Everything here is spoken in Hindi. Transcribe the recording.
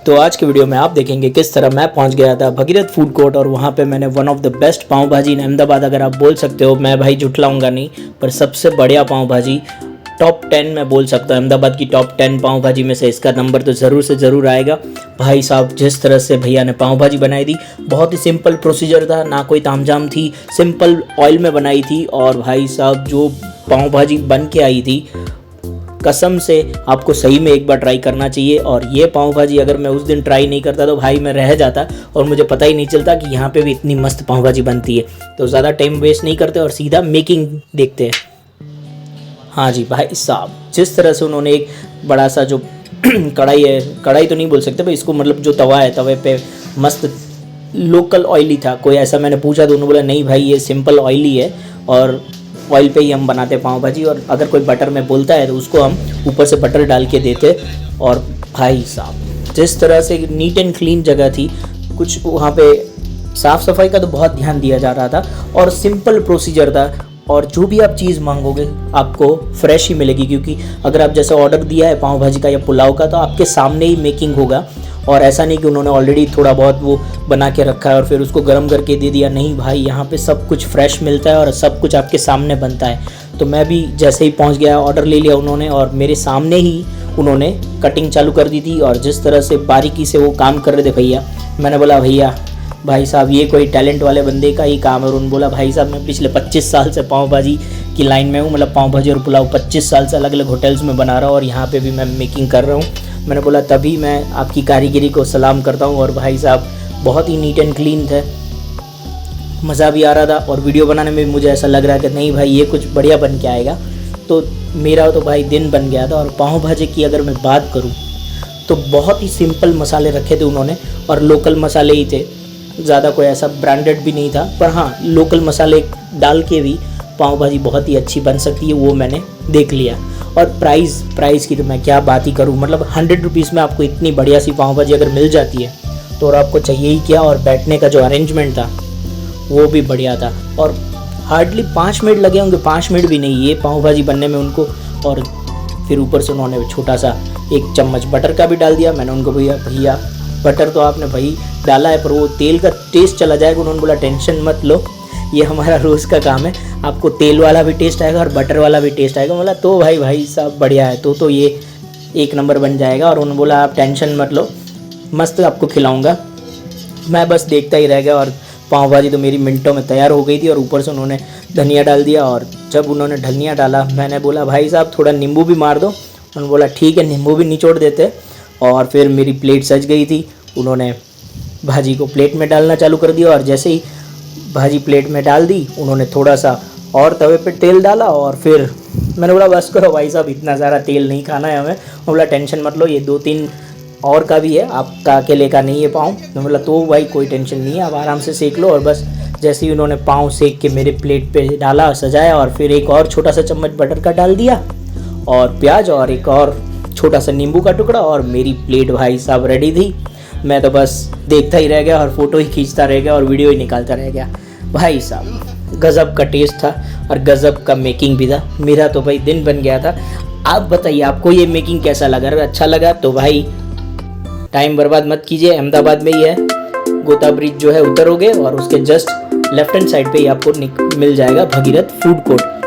तो आज के वीडियो में आप देखेंगे किस तरह मैं पहुंच गया था भगीरथ फूड कोर्ट और वहां पे मैंने वन ऑफ द बेस्ट पाव भाजी इन अहमदाबाद, अगर आप बोल सकते हो, मैं भाई झुठलाऊंगा नहीं, पर सबसे बढ़िया पाव भाजी टॉप 10 मैं बोल सकता हूँ। अहमदाबाद की टॉप 10 पाव भाजी में से इसका नंबर तो ज़रूर से ज़रूर आएगा। भाई साहब जिस तरह से भैया ने पाव भाजी बनाई थी, बहुत ही सिंपल प्रोसीजर था, ना कोई तामझाम थी, सिंपल ऑयल में बनाई थी। और भाई साहब जो पाव भाजी बन के आई थी, कसम से आपको सही में एक बार ट्राई करना चाहिए। और ये पाव भाजी अगर मैं उस दिन ट्राई नहीं करता तो भाई मैं रह जाता और मुझे पता ही नहीं चलता कि यहाँ पे भी इतनी मस्त पाव भाजी बनती है। तो ज़्यादा टाइम वेस्ट नहीं करते और सीधा मेकिंग देखते हैं। हाँ जी भाई साहब, जिस तरह से उन्होंने एक बड़ा सा जो कढ़ाई है, कढ़ाई तो नहीं बोल सकते भाई इसको, मतलब जो तवा है, तवे पे मस्त लोकल ऑयली था। कोई ऐसा मैंने पूछा तो उन्होंने बोला नहीं भाई ये सिंपल ऑयली है और ऑयल पे ही हम बनाते हैं पाव भाजी, और अगर कोई बटर में बोलता है तो उसको हम ऊपर से बटर डाल के देते। और भाई साहब जिस तरह से नीट एंड क्लीन जगह थी, कुछ वहाँ पे साफ़ सफाई का तो बहुत ध्यान दिया जा रहा था और सिंपल प्रोसीजर था। और जो भी आप चीज़ मांगोगे आपको फ्रेश ही मिलेगी, क्योंकि अगर आप जैसे ऑर्डर दिया है पाव भाजी का या पुलाव का तो आपके सामने ही मेकिंग होगा। और ऐसा नहीं कि उन्होंने ऑलरेडी थोड़ा बहुत वो बना के रखा है और फिर उसको गर्म करके दे दिया, नहीं भाई, यहाँ पे सब कुछ फ्रेश मिलता है और सब कुछ आपके सामने बनता है। तो मैं भी जैसे ही पहुँच गया, ऑर्डर ले लिया उन्होंने और मेरे सामने ही उन्होंने कटिंग चालू कर दी थी। और जिस तरह से बारीकी से वो काम कर रहे थे भैया, मैंने बोला भैया भाई साहब ये कोई टैलेंट वाले बंदे का ही काम है। और उन्होंने बोला भाई साहब मैं पिछले 25 साल से पाव भाजी की लाइन में हूँ, मतलब पाव भाजी और पुलाव 25 साल से अलग अलग होटल्स में बना रहा हूँ और यहाँ पे भी मैं मेकिंग कर रहा हूँ। मैंने बोला तभी मैं आपकी कारीगरी को सलाम करता हूँ। और भाई साहब बहुत ही नीट एंड क्लीन थे, मज़ा भी आ रहा था और वीडियो बनाने में भी मुझे ऐसा लग रहा है कि नहीं भाई ये कुछ बढ़िया बन के आएगा। तो मेरा तो भाई दिन बन गया था। और पाव भाजी की अगर मैं बात करूँ तो बहुत ही सिंपल मसाले रखे थे उन्होंने और लोकल मसाले ही थे, ज़्यादा कोई ऐसा ब्रांडेड भी नहीं था। पर हाँ, लोकल मसाले डाल के भी पाव भाजी बहुत ही अच्छी बन सकती है, वो मैंने देख लिया। और प्राइस की तो मैं क्या बात ही करूँ, मतलब 100 रुपीज़ में आपको इतनी बढ़िया सी पाव भाजी अगर मिल जाती है तो और आपको चाहिए ही क्या। और बैठने का जो अरेंजमेंट था वो भी बढ़िया था। और हार्डली 5 मिनट लगे होंगे, 5 मिनट भी नहीं ये पाव भाजी बनने में उनको। और फिर ऊपर से उन्होंने छोटा सा 1 चम्मच बटर का भी डाल दिया। मैंने उनको भैया बटर तो आपने भाई डाला है पर वो तेल का टेस्ट चला जाएगा। उन्होंने बोला टेंशन मत लो, ये हमारा रोज़ का काम है, आपको तेल वाला भी टेस्ट आएगा और बटर वाला भी टेस्ट आएगा। बोला तो भाई साहब बढ़िया है, तो ये 1 नंबर बन जाएगा। और उन्होंने बोला आप टेंशन मत लो, मस्त आपको खिलाऊँगा। मैं बस देखता ही रह गया और पाव भाजी तो मेरी मिनटों में तैयार हो गई थी। और ऊपर से उन्होंने धनिया डाल दिया। और जब उन्होंने धनिया डाला मैंने बोला भाई साहब थोड़ा नींबू भी मार दो। उन्होंने बोला ठीक है, नींबू भी निचोड़ देते। और फिर मेरी प्लेट सज गई थी। उन्होंने भाजी को प्लेट में डालना चालू कर दिया और जैसे ही भाजी प्लेट में डाल दी उन्होंने थोड़ा सा और तवे पे तेल डाला। और फिर मैंने बोला बस करो भाई साहब, इतना सारा तेल नहीं खाना है हमें। बोला टेंशन मत लो, ये 2-3 और का भी है, आपका अकेले का नहीं है पाँव। मैं बोला तो भाई कोई टेंशन नहीं है, आप आराम से सेक लो। और बस जैसे ही उन्होंने पाँव सेक के मेरे प्लेट पे डाला, सजाया और फिर एक और छोटा सा चम्मच बटर का डाल दिया और प्याज और एक और छोटा सा नींबू का टुकड़ा, और मेरी प्लेट भाई साहब रेडी थी। मैं तो बस देखता ही रह गया और फ़ोटो ही खींचता रह गया और वीडियो ही निकालता रह गया। भाई साहब गज़ब का टेस्ट था और गज़ब का मेकिंग भी था। मेरा तो भाई दिन बन गया था। आप बताइए आपको ये मेकिंग कैसा लगा? अगर अच्छा लगा तो भाई टाइम बर्बाद मत कीजिए, अहमदाबाद में ही है, गोता ब्रिज जो है उतरोगे और उसके जस्ट लेफ्ट हैंड साइड पे ही आपको मिल जाएगा भगीरथ फूड कोर्ट।